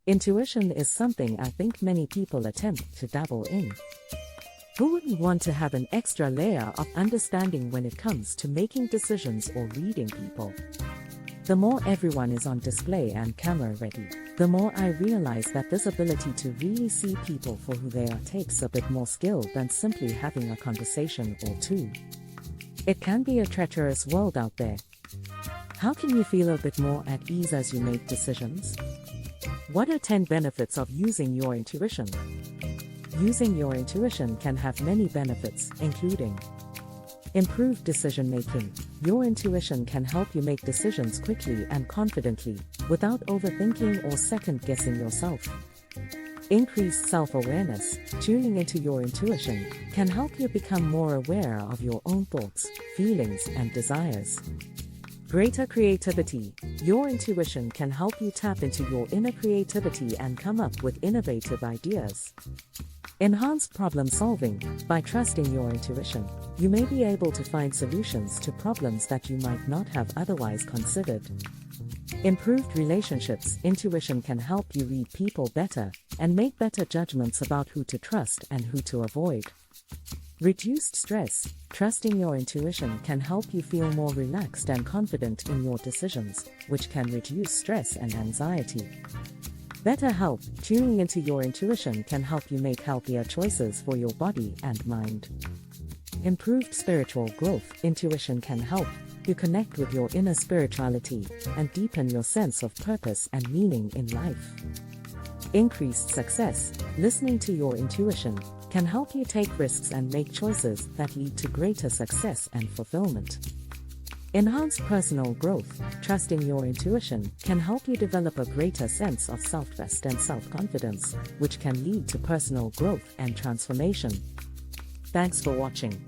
Intuition is something I think many people attempt to dabble in. Who wouldn't want to have an extra layer of understanding when it comes to making decisions or reading people? The more everyone is on display and camera ready, the more I realize that this ability to really see people for who they are takes a bit more skill than simply having a conversation or two. It can be a treacherous world out there. How can you feel a bit more at ease as you make decisions? What are 10 benefits of using your intuition? Using your intuition can have many benefits, including improved decision-making. Your intuition can help you make decisions quickly and confidently, without overthinking or second-guessing yourself. Increased self-awareness. Tuning into your intuition can help you become more aware of your own thoughts, feelings, and desires. Greater creativity. Your intuition can help you tap into your inner creativity and come up with innovative ideas. Enhanced problem solving. By trusting your intuition, you may be able to find solutions to problems that you might not have otherwise considered. Improved relationships. Intuition can help you read people better and make better judgments about who to trust and who to avoid. Reduced stress. Trusting your intuition can help you feel more relaxed and confident in your decisions, which can reduce stress and anxiety. Better health. Tuning into your intuition can help you make healthier choices for your body and mind. Improved spiritual growth. Intuition can help you connect with your inner spirituality and deepen your sense of purpose and meaning in life. Increased success. Listening to your intuition can help you take risks and make choices that lead to greater success and fulfillment. Enhanced personal growth. Trusting your intuition can help you develop a greater sense of self-trust and self-confidence, which can lead to personal growth and transformation. Thanks for watching.